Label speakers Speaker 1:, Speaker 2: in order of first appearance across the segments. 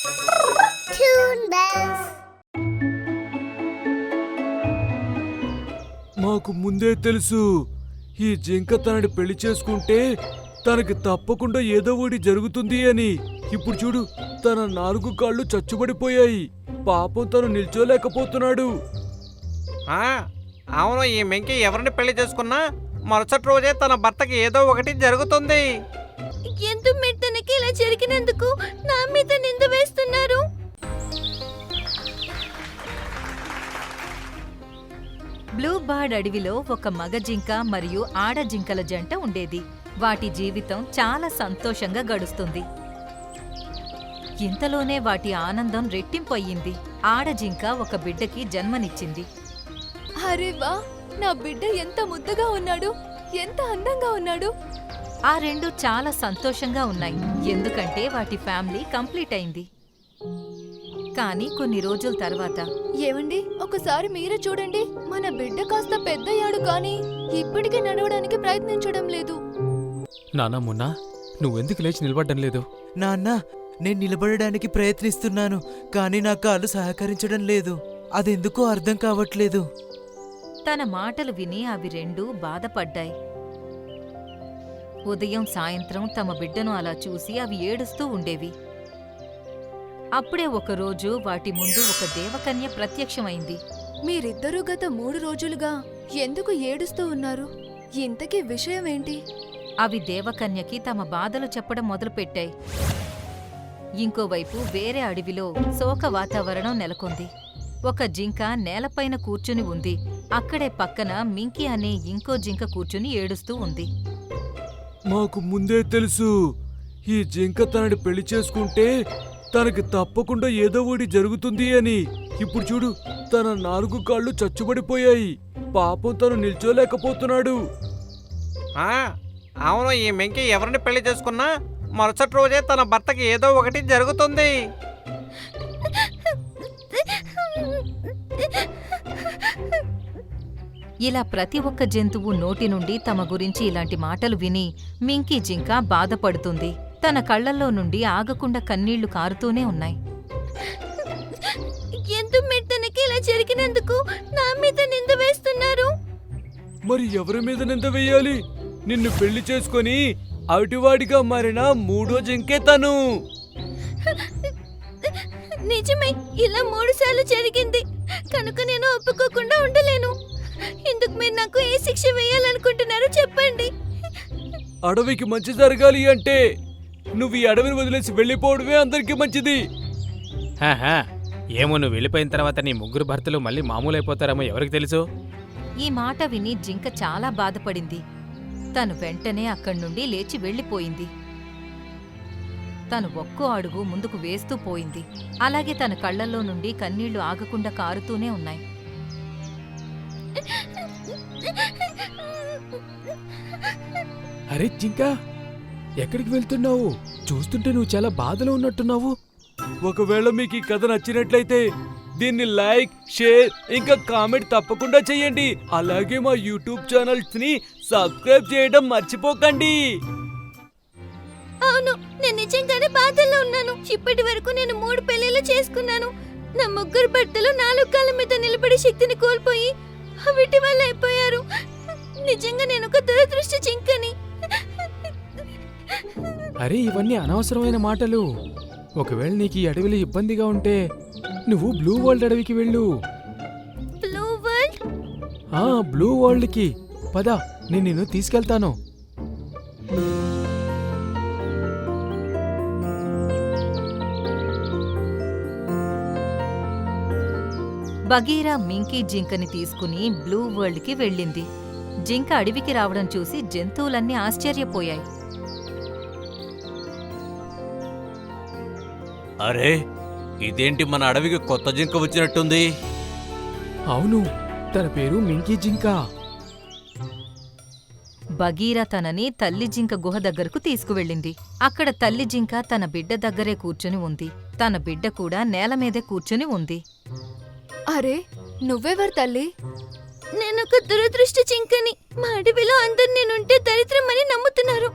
Speaker 1: Toon Bells.
Speaker 2: మాకు ముందే తెలుసు ఈ జింక తనని పెళ్లి చేసుకుంటే తనకి తప్పకుండా ఏదో ఒకటి జరుగుతుంది అని. ఇప్పుడు చూడు, తన 4 కాళ్ళు చచ్చుబడిపోయాయి. పాపం తను నిల్చోలేకపోతున్నాడు.
Speaker 3: అవును, ఈ మెంకి ఎవరిని పెళ్లి చేసుకున్నా మరుసటి రోజే తన భర్తకి ఏదో ఒకటి జరుగుతుంది.
Speaker 1: ఎందుకు మీరు తనకి ఇలా జరిగినందుకు నా మీద నింద వేస్తున్నారు?
Speaker 4: బ్లూ బర్డ్ అడవిలో ఒక మగ జింక మరియు ఆడ జింకల జంట ఉండేది. వాటి జీవితం చాలా సంతోషంగా గడుస్తుంది. ఇంతలోనే వాటి ఆనందం రెట్టింపయ్యింది. ఆడ జింక ఒక బిడ్డకి జన్మనిచ్చింది.
Speaker 5: అరే వా, నా బిడ్డ ఎంత ముద్దుగా ఉన్నాడు, ఎంత అందంగా ఉన్నాడు.
Speaker 4: ఆ రెండు చాలా సంతోషంగా ఉన్నాయి, ఎందుకంటే వాటి ఫ్యామిలీ కంప్లీట్ అయింది. కానీ కొన్ని రోజుల తర్వాత,
Speaker 5: ఏమండి, ఒకసారి మీరే చూడండి, మన బిడ్డ కాస్త పెద్దయ్యాడు కానీ ఇప్పటికీ నడవడానికి ప్రయత్నించడం లేదు.
Speaker 6: నానా మున్నా, నువ్వెందుకు లేచి నిలబడ్డం లేదు?
Speaker 7: నాన్న, నేను నిలబడడానికి ప్రయత్నిస్తున్నాను, కానీ నా కాళ్ళు సహకరించడం లేదు. అదెందుకో అర్థం కావట్లేదు.
Speaker 4: తన మాటలు విని అవి రెండూ బాధపడ్డాయి. ఉదయం సాయంత్రం తమ బిడ్డను అలా చూసి అవి ఏడుస్తూ ఉండేవి. అప్పుడే ఒకరోజు వాటి ముందు ఒక దేవకన్య ప్రత్యక్షమైంది.
Speaker 5: మీరిద్దరూ గత 3 రోజులుగా ఎందుకు ఏడుస్తూ ఉన్నారు? ఇంతకీ విషయమేంటి?
Speaker 4: అవి దేవకన్యకి తమ బాధలు చెప్పడం మొదలుపెట్టాయి. ఇంకోవైపు వేరే అడవిలో శోక వాతావరణం నెలకొంది. ఒక జింక నేలపైన కూర్చుని ఉంది. అక్కడే పక్కన మింకీ అనే ఇంకో జింక కూర్చుని ఏడుస్తూ ఉంది.
Speaker 2: మాకు ముందే తెలుసు ఈ జింక తనని పెళ్లి చేసుకుంటే తనకి తప్పకుండా ఏదో ఒకటి జరుగుతుంది అని. ఇప్పుడు చూడు, తన 4 కాళ్ళు చచ్చుబడిపోయాయి. పాపం తను నిల్చోలేకపోతున్నాడు.
Speaker 3: అవును, ఈ మెంకి ఎవరిని పెళ్లి చేసుకున్నా మరుసటి రోజే తన భర్తకి ఏదో ఒకటి జరుగుతుంది.
Speaker 4: ఇలా ప్రతి ఒక్క జంతువు నోటి నుండి తమ గురించి ఇలాంటి మాటలు విని మింకీ జింక బాధపడుతుంది. తన కళ్లల్లో నుండి ఆగకుండా కన్నీళ్లు కారుతూనే ఉన్నాయి.
Speaker 1: ఎందుకు మీరు తనకి ఇలా జరిగినందుకు నా మీద నింద వేస్తున్నారు?
Speaker 2: మరి ఎవరి మీద నింద వేయాలి? నిన్ను పెళ్లి చేసుకొని అవిటివాడిగా మారిన 3వ జింకే తను.
Speaker 1: నిజమే, ఇలా 3 సార్లు జరిగింది కనుక నేను ఒప్పుకోకుండా ఉండలేను. ఇందుకు మీరు నాకు ఏ శిక్ష వేయాలనుకుంటున్నారో చెప్పండి.
Speaker 2: అడవికి మంచి జరగాలి అంటే నువ్వు ఈ అడవిని వదిలేసి వెళ్ళిపోవడమే అందరికీ మంచిది.
Speaker 6: హాహా, ఏమో, నువ్వు వెళ్ళిపోయిన తర్వాత నీ 3 భర్తలు మళ్ళీ మామూలైపోతారేమో ఎవరికి తెలుసు?
Speaker 4: ఈ మాట విని జింక చాలా బాధపడింది. తను వెంటనే అక్కడి నుండి లేచి వెళ్ళిపోయింది. తను ఒక్కో అడుగు ముందుకు వేస్తూ పోయింది. అలాగే తన కళ్లల్లో నుండి కన్నీళ్లు ఆగకుండా కారుతూనే ఉన్నాయి.
Speaker 6: అరే జింక, ఎక్కడికి వెళ్తున్నావు? చూస్తుంటే నువ్వు చాలా బాధలో ఉన్నట్టున్నావు.
Speaker 2: ఒకవేళ మీకు ఈ కథ నచ్చినట్లయితే దీన్ని లైక్, షేర్ ఇంకా కామెంట్ తప్పకుండా చేయండి. అలాగే మా యూట్యూబ్ ఛానల్స్ ని సబ్స్క్రైబ్ చేయడం మర్చిపోకండి.
Speaker 1: అవును, నేను నిజంగానే బాధల్లో ఉన్నాను. ఇప్పటి వరకు నేను 3 పెళ్లిళ్ళు చేసుకున్నాను. నా 3 భర్తలు 4 కాళ్ళ మీద నిలబడే శక్తిని కోల్పోయి వీటి వల్ల అయిపోయారు. నిజంగా నేను ఒక దురదృష్ట జింకని.
Speaker 6: అరే, ఇవన్నీ అనవసరమైన మాటలు. ఒకవేళ నీకు ఈ అడవిలో ఇబ్బందిగా ఉంటే నువ్వు బ్లూ వరల్డ్ అడవికి వెళ్ళు.
Speaker 1: Blue world?
Speaker 6: బ్లూ వరల్డ్కి పద, నేను నిన్ను తీసుకెళ్తాను.
Speaker 4: బగీరా మింకీ జింకని తీసుకుని బ్లూ వరల్డ్కి వెళ్ళింది. జింక అడవికి రావడం చూసి జంతువులన్నీ ఆశ్చర్యపోయాయి.
Speaker 2: అరే, ఇదేంటి మన అడవికి కొత్త జింక వచ్చినట్టుంది?
Speaker 6: అవును, తన పేరు మింకీ జింక.
Speaker 4: బగీరా తనని తల్లి జింక గుహ దగ్గరకు తీసుకువెళ్ళింది. అక్కడ తల్లి జింక తన బిడ్డ దగ్గరే కూర్చుని ఉంది. తన బిడ్డ కూడా నేల మీదే కూర్చుని ఉంది.
Speaker 5: అరే, నువ్వెవరు తల్లి?
Speaker 1: నేనొక దురదృష్ట జింకని. మా అడవిలో అందరు నేనుంటే దరిద్రమని నమ్ముతున్నారు.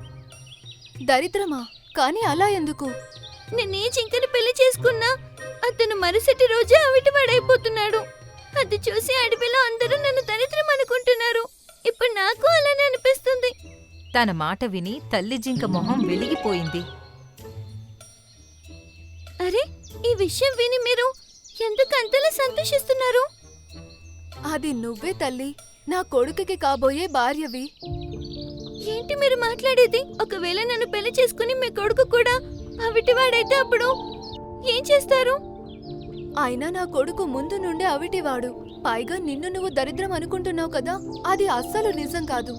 Speaker 5: దరిద్రమా? కానీ అలా ఎందుకు?
Speaker 1: నేను ఏ జింకని పెళ్లి చేసుకున్నా మరుసటి రోజే అవిటివాడైపోతున్నాడు. అది చూసి అడవిలో అందరూ నన్ను దరిద్రం అనుకుంటున్నారు. ఇప్పుడు నాకు అలానే అనిపిస్తుంది.
Speaker 4: తన మాట విని తల్లి జింక మొహం వెలిగిపోయింది.
Speaker 1: అరే, ఈ విషయం విని మీరు ఎందుకు అంతలా సంతోషిస్తున్నారు?
Speaker 5: అది నువ్వే తల్లి, నా కొడుకుకి కాబోయే భార్యవి.
Speaker 1: ఏంటి మీరు మాట్లాడేది? ఒకవేళ నన్ను పెళ్లి చేసుకుని మీ కొడుకు కూడా అవిటివాడైతే అప్పుడు ఏం చేస్తారు?
Speaker 5: అయినా నా కొడుకు ముందు నుండే అవిటివాడు. పైగా నిన్ను నువ్వు దరిద్రం అనుకుంటున్నావు కదా, అది అస్సలు నిజం కాదు.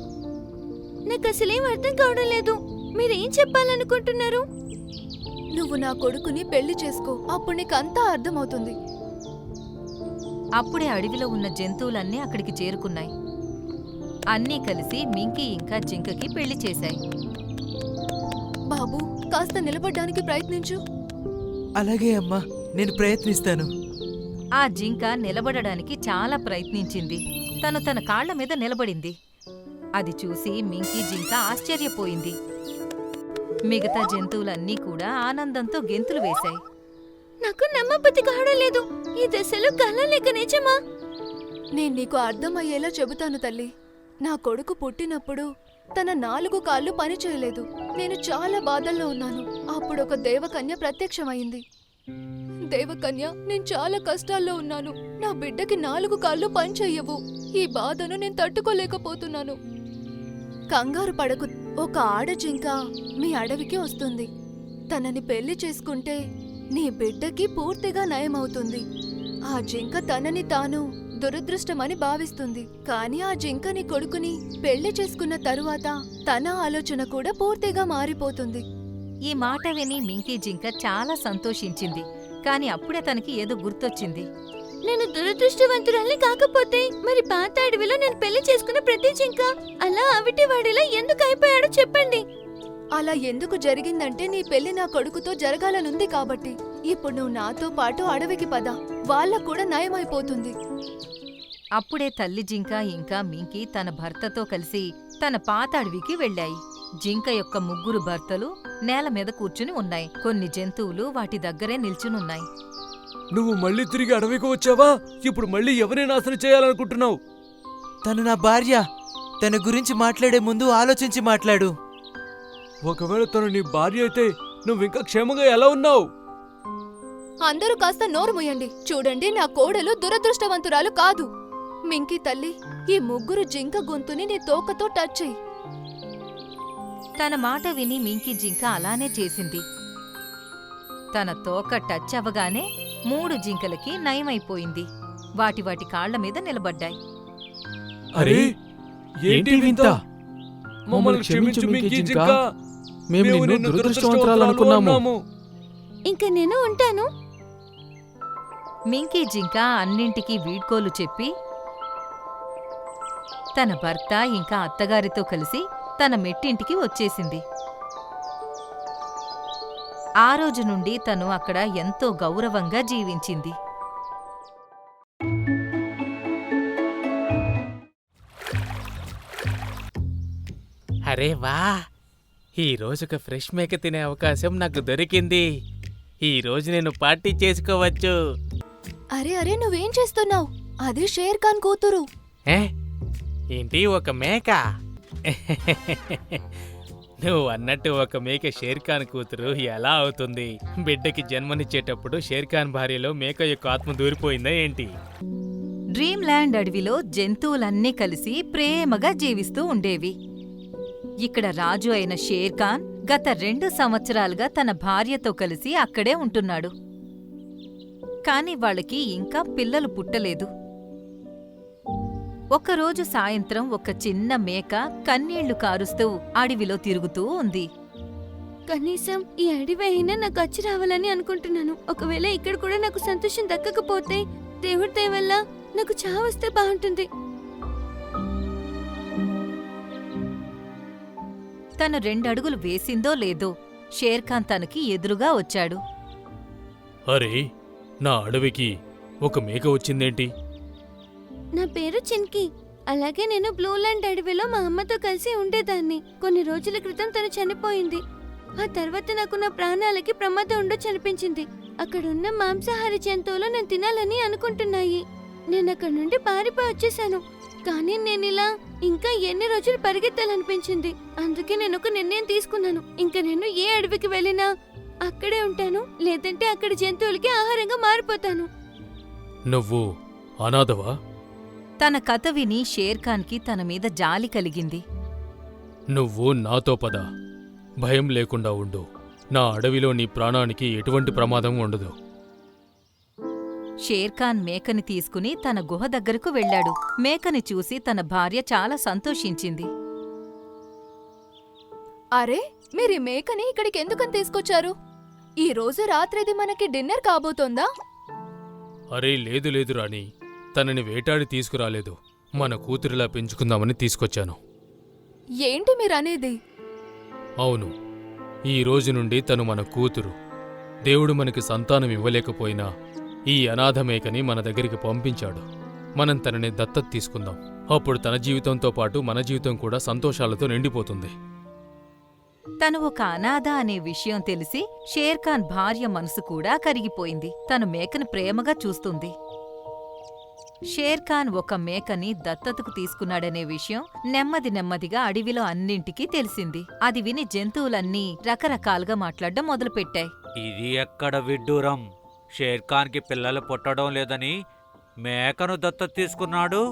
Speaker 1: నాకు అసలేం అర్థం కావడం లేదు. మీరేం చెప్పాలనుకుంటున్నారు?
Speaker 5: నువ్వు నా కొడుకుని పెళ్లి చేసుకో, అప్పుడు నీకంతా అర్థమవుతుంది.
Speaker 4: అప్పుడే అడవిలో ఉన్న జంతువులన్నీ అక్కడికి చేరుకున్నాయి. అన్నీ కలిసి మింకీ ఇంకా జింకకి పెళ్లి చేశాయి.
Speaker 5: బాబు, కాస్త నిలబడ్డానికి ప్రయత్నించు.
Speaker 7: అలాగే అమ్మా, నేను ప్రయత్నిస్తాను.
Speaker 4: ఆ జింక నిలబడడానికి చాలా ప్రయత్నించింది. తన కాళ్ల మీద నిలబడింది. అది చూసి మింకీ జింక ఆశ్చర్యపోయింది. మిగతా జంతువులన్నీ కూడా ఆనందంతో గెంతులు వేశాయి.
Speaker 1: నాకు నమ్మబుద్ధి కావడం లేదు. ఈ దశలో కళ లేక నిజమా?
Speaker 5: నేను నీకు అర్థమయ్యేలా చెబుతాను తల్లి. నా కొడుకు పుట్టినప్పుడు తన 4 కాళ్ళు పనిచేయలేదు. నేను చాలా బాధల్లో ఉన్నాను. అప్పుడు ఒక దేవకన్య ప్రత్యక్షమైంది. దేవకన్య, నేను చాలా కష్టాల్లో ఉన్నాను. నా బిడ్డకి 4 కాళ్ళు పనిచేయవు. ఈ బాధను నేను తట్టుకోలేకపోతున్నాను. కంగారు పడకు, ఒక ఆడజింక మీ అడవికి వస్తుంది. తనని పెళ్లి చేసుకుంటే నీ బిడ్డకి పూర్తిగా నయమవుతుంది. ఆ జింక తనని తాను దురదృష్టమని భావిస్తుంది. కానీ ఆ జింక నీ కొడుకుని పెళ్లి చేసుకున్న తరువాత తన ఆలోచన కూడా పూర్తిగా మారిపోతుంది.
Speaker 4: ఈ మాట విని మింకీ జింక చాలా సంతోషించింది. కాని అప్పుడే తనకి ఏదో గుర్తొచ్చింది.
Speaker 1: నేను దురదృష్టవంతురాల్ని కాకపోతే మరి పాత అడవిలో నేను పెళ్లి చేసుకున్న ప్రతి జింక అలా అవిటివాడిలా ఎందుకు అయిపోయాడో చెప్పండి.
Speaker 5: అలా ఎందుకు జరిగిందంటే నీ పెళ్లి నా కొడుకుతో జరగాలనుంది కాబట్టి. ఇప్పుడు నువ్వు నాతో పాటు అడవికి పద, వాళ్ళకు కూడా నయమైపోతుంది.
Speaker 4: అప్పుడే తల్లి జింక ఇంకా మింకీ తన భర్తతో కలిసి తన పాత అడవికి వెళ్ళాయి. జింక యొక్క 3 భర్తలు నేల మీద కూర్చుని ఉన్నాయి. కొన్ని జంతువులు వాటి దగ్గరే నిల్చునున్నాయి.
Speaker 2: నువ్వు మళ్ళీ తిరిగి అడవికి వచ్చావా? ఇప్పుడు మళ్ళీ ఎవరిని నాశనం చేయాలనుకుంటున్నావు?
Speaker 7: తను నా భార్య. తన గురించి మాట్లాడే ముందు ఆలోచించి మాట్లాడు.
Speaker 2: ఒకవేళ తను నీ భార్య అయితే నువ్వింకా క్షేమంగా ఎలా ఉన్నావు?
Speaker 5: అందరూ కాస్త నోరు మూయండి. చూడండి, నా కోడలు దురదృష్టవంతురాలు కాదు. మింకీ తల్లి, ఈ 3 జింక గొంతుని నీ తోకతో టచ్ చెయ్యి.
Speaker 4: తన మాట విని మింకీ జింక అలానే చేసింది. తన తోక టచ్ అవగానే 3 జింకలకి నయమైపోయింది. వాటి కాళ్ల మీద నిలబడ్డాయి.
Speaker 2: అరే, ఏంటి వింత? మమ్మల్ని క్షమించు మింకీ జింక.
Speaker 6: మేము నిన్ను దురదృష్టవంతురాలనుకున్నాము.
Speaker 1: ఇంక నేను ఉంటాను.
Speaker 4: మింకీ జింక అన్నింటికీ వీడ్కోలు చెప్పి తన భర్త ఇంకా అత్తగారితో కలిసి తన మెట్టింటికి వచ్చేసింది. ఆ రోజు నుండి తను అక్కడ ఎంతో గౌరవంగా జీవించింది.
Speaker 6: అరే వా, ఈ రోజు ఒక ఫ్రెష్ మేక తినే అవకాశం నాకు దొరికింది. ఈ రోజు నేను పార్టీ చేసుకోవచ్చు.
Speaker 5: అరే అరే, నువ్వేం చేస్తున్నావు? అది షేర్ ఖాన్ కూతురు.
Speaker 6: ఏ? ఏంటి, ఒక మేక? నువ్వు అన్నట్టు ఒక మేక షేర్ ఖాన్ కూతురు ఎలా అవుతుంది? బిడ్డకి జన్మనిచ్చేటప్పుడు షేర్ ఖాన్ భార్యలో మేక యొక్క ఆత్మ దూరిపోయిందా ఏంటి?
Speaker 4: డ్రీమ్ ల్యాండ్ అడవిలో జంతువులన్నీ కలిసి ప్రేమగా జీవిస్తూ ఉండేవి. ఇక్కడ రాజు అయిన షేర్ ఖాన్ గత 2 సంవత్సరాలుగా తన భార్యతో కలిసి అక్కడే ఉంటున్నాడు. కాని వాళ్ళకి ఇంకా పిల్లలు పుట్టలేదు. ఒకరోజు సాయంత్రం ఒక చిన్న మేక కన్నీళ్లు కారుస్తూ అడవిలో తిరుగుతూ ఉంది.
Speaker 1: కనీసం ఈ అడవి అయినా నాకు వచ్చి రావాలని అనుకుంటున్నాను. ఒకవేళ ఇక్కడ కూడా నాకు సంతోషం దక్కకపోతే దేవుడి దయ వల్ల నాకు చావొస్తే బాగుంటుంది.
Speaker 4: తను 2 అడుగులు వేసిందో లేదో షేర్ ఖాన్ తనకి ఎదురుగా వచ్చాడు.
Speaker 6: అరే, నా అడవికి ఒక మేక వచ్చిందేంటి?
Speaker 1: నా పేరు చిన్కి. అలాగే నేను బ్లూ ల్యాండ్ అడవిలో మా అమ్మతో కలిసి ఉండేదాన్ని. కొన్ని రోజుల క్రితం తను చనిపోయింది. ఆ తర్వాత నాకు నా ప్రాణాలకి ప్రమాదం ఉండొచ్చు అనిపించింది. అక్కడున్న మాంసాహార జంతువులు నేను తినాలని అనుకుంటున్నాయి. నేను అక్కడ నుండి పారిపోయి వచ్చేసాను. కానీ నేను ఇలా ఇంకా ఎన్ని రోజులు పరిగెత్తాలనిపించింది. అందుకే నేను ఒక నిర్ణయం తీసుకున్నాను. ఇంకా నేను ఏ అడవికి వెళ్ళినా అక్కడే ఉంటాను, లేదంటే అక్కడ జంతువులకి ఆహారంగా మారిపోతాను.
Speaker 6: నువ్వు అనాథవా?
Speaker 4: తన కథ విని షేర్ఖాన్కి తన మీద జాలి కలిగింది.
Speaker 6: నువ్వు నాతో పద. భయం లేకుండా ఉండు. నా అడవిలో నీ ప్రాణానికి ఎటువంటి ప్రమాదం ఉండదు.
Speaker 4: షేర్ఖాన్ మేకని తీసుకుని తన గుహ దగ్గరకు వెళ్ళాడు. మేకని చూసి తన భార్య చాలా సంతోషించింది.
Speaker 5: అరే, మీరీ మేకని ఇక్కడికి ఎందుకని తీసుకొచ్చారు? ఈ రోజు రాత్రిది మనకి డిన్నర్ కాబోతోందా?
Speaker 6: అరే లేదు లేదు రాణి, తనని వేటాడి తీసుకురాలేదు. మన కూతురిలా పెంచుకుందామని తీసుకొచ్చాను.
Speaker 5: ఏంటి మీరనేది?
Speaker 6: అవును, ఈ రోజు నుండి తను మన కూతురు. దేవుడు మనకి సంతానం ఇవ్వలేకపోయినా ఈ అనాథ మేకని మన దగ్గరికి పంపించాడు. మనం తనని దత్తత తీసుకుందాం. అప్పుడు తన జీవితంతో పాటు మన జీవితం కూడా సంతోషాలతో నిండిపోతుంది.
Speaker 4: తను ఒక అనాథ అనే విషయం తెలిసి షేర్ఖాన్ భార్య మనసు కూడా కరిగిపోయింది. తను మేకని ప్రేమగా చూస్తుంది. షేర్ఖాన్ ఒక మేకని దత్తతకు తీసుకున్నాడనే విషయం నెమ్మది నెమ్మదిగా అడవిలో అన్నింటికీ తెలిసింది. అది విని జంతువులన్నీ రకరకాలుగా మాట్లాడడం మొదలుపెట్టాయి.
Speaker 8: ఇది ఎక్కడ విడ్డూరం? షేర్ఖాన్కి పిల్లలు పుట్టడం లేదని మేకను దత్తత తీసుకున్నాడు.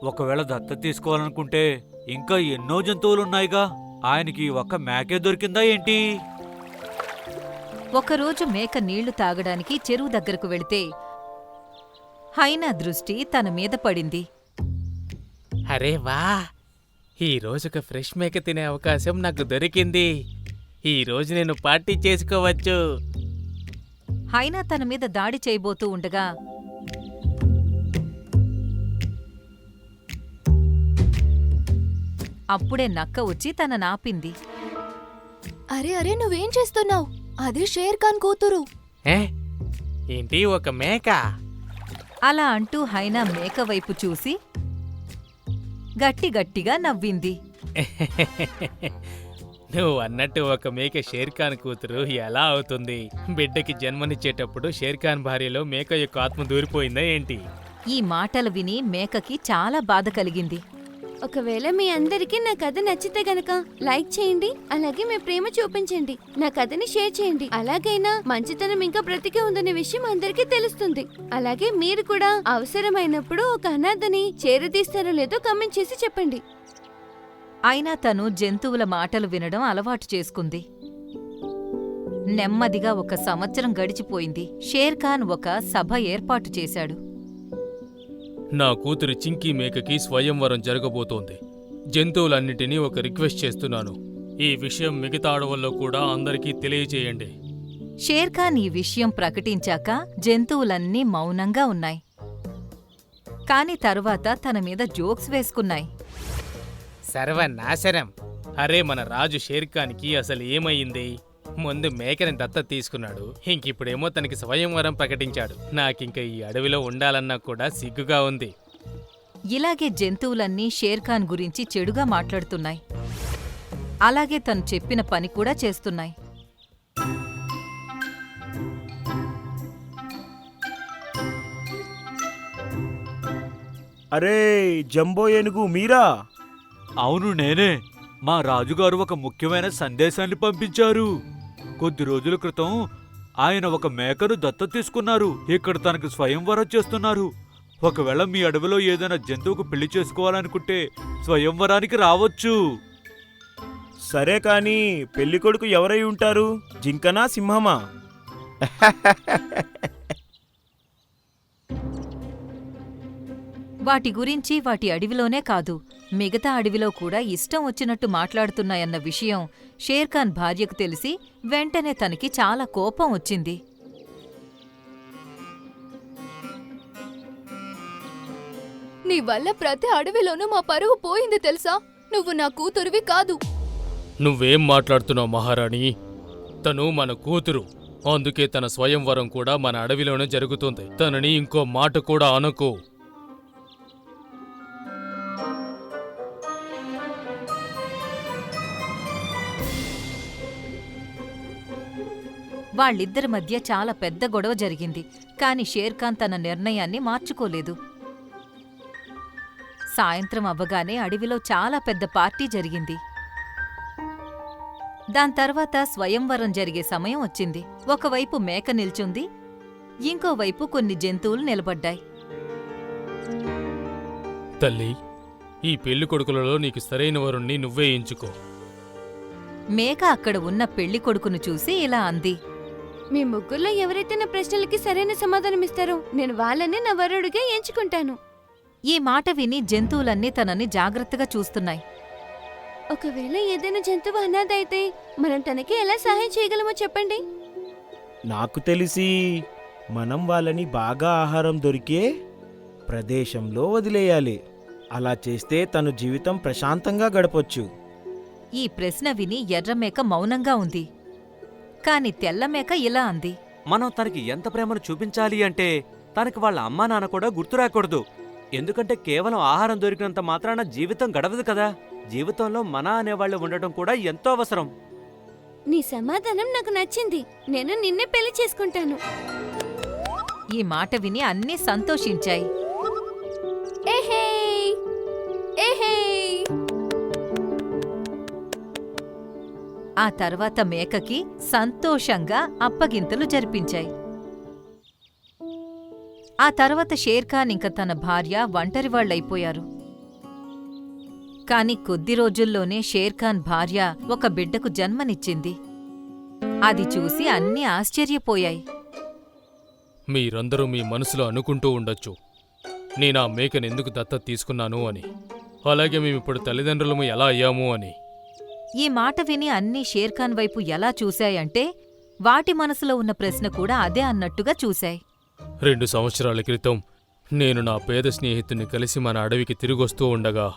Speaker 8: ఒకవేళ దత్తత తీసుకోవాలనుకుంటే ఇంకా ఎన్నో జంతువులున్నాయిగా. ఆయనకి ఒక్క మేకే దొరికిందా ఏంటి?
Speaker 4: ఒకరోజు మేక నీళ్లు తాగడానికి చెరువు దగ్గరకు వెళితే హైనా దృష్టి తన మీద పడింది.
Speaker 6: అరే వా! ఈ రోజుక ఫ్రెష్ మేక తినే అవకాశం నాకు దొరికింది. ఈ రోజు నేను పార్టీ చేసుకోవచ్చు.
Speaker 4: హైనా తన మీద దాడి చేయబోతూ ఉండగా అప్పుడే నక్క వచ్చి తన నాపింది.
Speaker 5: అరే అరే, నువ్వేం చేస్తున్నావు? అది షేర్ఖాన్ కూతురు.
Speaker 6: ఏ? ఏంటి ఒక మేక?
Speaker 4: అలా అంటూ హైనా మేక వైపు చూసి గట్టిగట్టిగా నవ్వింది.
Speaker 6: నువ్వు అన్నట్టు ఒక మేక షేర్ఖాన్ కూతురు ఎలా అవుతుంది? బిడ్డకి జన్మనిచ్చేటప్పుడు షేర్ఖాన్ భార్యలో మేక యొక్క ఆత్మ దూరిపోయిందా ఏంటి?
Speaker 4: ఈ మాటలు విని మేకకి చాలా బాధ కలిగింది.
Speaker 1: ఒకవేళ మీ అందరికీ నా కథ నచ్చితే గనక లైక్ చేయండి, అలాగే మీ ప్రేమ చూపించండి, నా కథని షేర్ చేయండి. అలాగైనా మంచితనం ఇంకా బ్రతికే ఉందనే విషయం అందరికీ తెలుస్తుంది. అలాగే మీరు కూడా అవసరమైనప్పుడు ఒక అనాథని చేరదీస్తారో లేదో కామెంట్ చేసి చెప్పండి.
Speaker 4: అయినా తను జంతువుల మాటలు వినడం అలవాటు చేసుకుంది. నెమ్మదిగా 1 సంవత్సరం గడిచిపోయింది. షేర్ఖాన్ ఒక సభ ఏర్పాటు చేశాడు.
Speaker 6: నా కూతురి చింకీ మేకకి స్వయంవరం జరగబోతోంది. జంతువులన్నిటినీ ఒక రిక్వెస్ట్ చేస్తున్నాను. ఈ విషయం మిగతా అడవుల్లో కూడా అందరికీ తెలియజేయండి.
Speaker 4: షేర్ఖాన్ ఈ విషయం ప్రకటించాక జంతువులన్నీ మౌనంగా ఉన్నాయి. కాని తరువాత తన మీద జోక్స్ వేసుకున్నాయి.
Speaker 6: సర్వనాశనం! అరే, మన రాజు షేర్ఖాన్కి అసలు ఏమయ్యింది? ముందు మేకని దత్తత తీసుకున్నాడు, ఇంకిప్పుడేమో తనకి స్వయంవరం ప్రకటించాడు. నాకింక ఈ అడవిలో ఉండాలన్నా కూడా సిగ్గుగా ఉంది.
Speaker 4: ఇలాగే జంతువులన్నీ షేర్ఖాన్ గురించి చెడుగా మాట్లాడుతున్నాయి. అలాగే తను చెప్పిన పని కూడా చేస్తున్నాయి.
Speaker 9: అరే, జంబో ఏనుగు మీరా?
Speaker 8: అవును, నేనే.
Speaker 2: మా రాజుగారు ఒక ముఖ్యమైన సందేశాన్ని పంపించారు. కొద్ది రోజుల క్రితం ఆయన ఒక మేకను దత్తత తీసుకున్నారు. ఇక్కడ తనకు స్వయంవరం చేస్తున్నారు. ఒకవేళ మీ అడవిలో ఏదైనా జంతువుకు పెళ్లి చేసుకోవాలనుకుంటే స్వయంవరానికి రావచ్చు.
Speaker 9: సరే, కానీ పెళ్ళికొడుకు ఎవరై ఉంటారు? జింకనా, సింహమా?
Speaker 4: వాటి గురించి వాటి అడవిలోనే కాదు, మిగతా అడవిలో కూడా ఇష్టం వచ్చినట్టు మాట్లాడుతున్నాయన్న విషయం షేర్ఖాన్ భార్యకు తెలిసి వెంటనే తనకి చాలా కోపం వచ్చింది.
Speaker 5: నీ వల్ల ప్రతి అడవిలోనూ మా పరువు పోయింది తెలుసా? నువ్వు నా కూతురివి కాదు.
Speaker 6: నువ్వేం మాట్లాడుతున్నావు మహారాణి? తను మన కూతురు. అందుకే తన స్వయంవరం కూడా మన అడవిలోనే జరుగుతుంది. తనని ఇంకో మాట కూడా అనకు.
Speaker 4: వాళ్ళిద్దరి మధ్య చాలా పెద్ద గొడవ జరిగింది, కాని షేర్ఖాన్ తన నిర్ణయాన్ని మార్చుకోలేదు. సాయంత్రం అవ్వగానే అడవిలో చాలా పెద్ద పార్టీ జరిగింది. దాని తర్వాత స్వయంవరం జరిగే సమయం వచ్చింది. ఒకవైపు మేక నిల్చుంది, ఇంకోవైపు కొన్ని జంతువులు నిలబడ్డాయి.
Speaker 6: తల్లి, ఈ పెళ్లి కొడుకులలో నీకు సరైన వరుణ్ణి నువ్వే ఎంచుకో.
Speaker 4: మేక అక్కడ ఉన్న పెళ్లి కొడుకును చూసి ఇలా అంది.
Speaker 1: మీ ముగ్గురులో ఎవరైతే నా ప్రశ్నలకి సరైన సమాధానం ఇస్తారో నేను వాళ్ళని నా వరుడిగా ఎంచుకుంటాను.
Speaker 4: ఈ మాట విని జంతువులన్నీ తనని జాగ్రత్తగా చూస్తున్నాయి.
Speaker 1: ఒకవేళ ఏదైనా జంతువు అనాథ అయితే మనం తనకి ఎలా సహాయం చేయగలమో చెప్పండి.
Speaker 9: నాకు తెలిసి మనం వాళ్ళని బాగా ఆహారం దొరికే ప్రదేశంలో వదిలేయాలి. అలా చేస్తే తను జీవితం ప్రశాంతంగా గడపొచ్చు.
Speaker 4: ఈ ప్రశ్న విని ఎర్రమేక మౌనంగా ఉంది. కాని తెల్లమేక ఇలా అంది.
Speaker 10: మనం తనకి ఎంత ప్రేమను చూపించాలి అంటే తనకి వాళ్ళ అమ్మా నాన్న కూడా గుర్తు రాకూడదు. ఎందుకంటే కేవలం ఆహారం దొరికినంత మాత్రాన జీవితం గడవదు కదా. జీవితంలో మన అనేవాళ్ళు ఉండటం కూడా ఎంతో అవసరం.
Speaker 1: నీ సమాధానం నాకు నచ్చింది. నేను నిన్నే పెళ్లి చేసుకుంటాను.
Speaker 4: ఈ మాట విని అన్నీ సంతోషించాయి.
Speaker 5: ఏహే ఏహే
Speaker 4: ఆ తర్వాత మేకకి సంతోషంగా అప్పగింతలు జరిపించాయి. ఆ తర్వాత షేర్ఖాన్ ఇంక తన భార్య ఒంటరివాళ్లైపోయారు. కాని కొద్ది రోజుల్లోనే షేర్ఖాన్ భార్య ఒక బిడ్డకు జన్మనిచ్చింది. అది చూసి అన్నీ ఆశ్చర్యపోయాయి.
Speaker 6: మీరందరూ మీ మనసులో అనుకుంటూ ఉండొచ్చు, నేనా మేకనెందుకు దత్తత తీసుకున్నాను అని, అలాగే మేమిప్పుడు తల్లిదండ్రులము ఎలా అయ్యాము అని.
Speaker 4: ఈ మాట విని అన్నీ షేర్ఖాన్ వైపు ఎలా చూశాయంటే వాటి మనసులో ఉన్న ప్రశ్న కూడా అదే అన్నట్టుగా చూశాయి.
Speaker 6: 2 సంవత్సరాల క్రితం నేను నా పేద స్నేహితుని కలిసి మన అడవికి తిరిగొస్తూ ఉండగా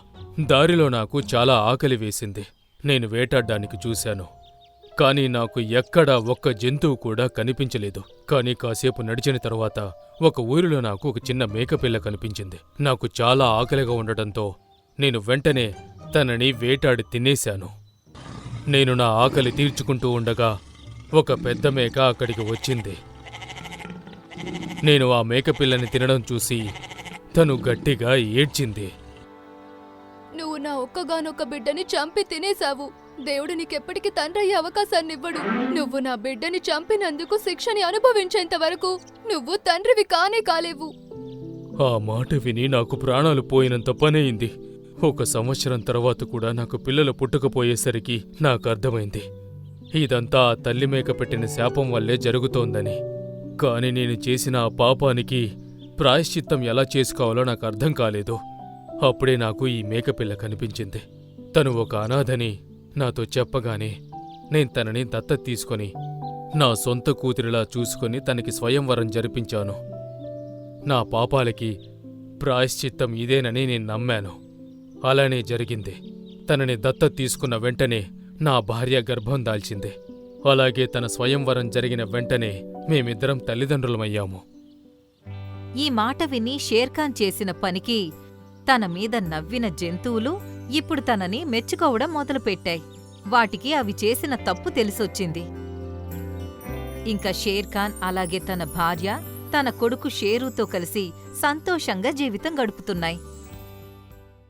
Speaker 6: దారిలో నాకు చాలా ఆకలి వేసింది. నేను వేటాడ్డానికి చూశాను, కానీ నాకు ఎక్కడా ఒక్క జంతువు కూడా కనిపించలేదు. కానీ కాసేపు నడిచిన తరువాత ఒక ఊరిలో నాకు ఒక చిన్న మేకపిల్ల కనిపించింది. నాకు చాలా ఆకలిగా ఉండటంతో నేను వెంటనే తనని వేటాడి తినేశాను. నేను నా ఆకలి తీర్చుకుంటూ ఉండగా ఒక పెద్ద మేక అక్కడికి వచ్చింది. నేను ఆ మేకపిల్లని తినడం చూసి తను గట్టిగా ఏడ్చింది.
Speaker 5: నువ్వు నా ఒక్కగానొక్క బిడ్డని చంపి తినేశావు. దేవుడు నీకెప్పటికీ తండ్రయ్యే అవకాశాన్నివ్వడు. నువ్వు నా బిడ్డని చంపినందుకు శిక్షని అనుభవించేంత వరకు నువ్వు తండ్రివి కానే కాలేవు.
Speaker 6: ఆ మాట విని నాకు ప్రాణాలు పోయినంత పనయింది. 1 సంవత్సరం తర్వాత కూడా నాకు పిల్లలు పుట్టకపోయేసరికి నాకు అర్థమైంది ఇదంతా ఆ తల్లి మేక పెట్టిన శాపం వల్లే జరుగుతోందని. కాని నేను చేసిన ఆ పాపానికి ప్రాయశ్చిత్తం ఎలా చేసుకోవాలో నాకు అర్థం కాలేదు. అప్పుడే నాకు ఈ మేకపిల్ల కనిపించింది. తను ఒక అనాథని నాతో చెప్పగానే నేను తనని దత్తత తీసుకొని నా సొంత కూతురిలా చూసుకొని తనకి స్వయంవరం జరిపించాను. నా పాపాలకి ప్రాయశ్చిత్తం ఇదేనని నేను నమ్మాను. అలానే జరిగింది. తనని దత్తత తీసుకున్న వెంటనే నా భార్య గర్భం దాల్చింది. అలాగే తన స్వయంవరం జరిగిన వెంటనే మేమిద్దరం తల్లిదండ్రులమయ్యాము.
Speaker 4: ఈ మాట విని షేర్ఖాన్ చేసిన పనికి తన మీద నవ్విన జంతువులు ఇప్పుడు తనని మెచ్చుకోవడం మొదలుపెట్టాయి. వాటికి అవి చేసిన తప్పు తెలిసొచ్చింది. ఇంకా షేర్ఖాన్ అలాగే తన భార్య, తన కొడుకు షేరుతో కలిసి సంతోషంగా జీవితం గడుపుతున్నాయి.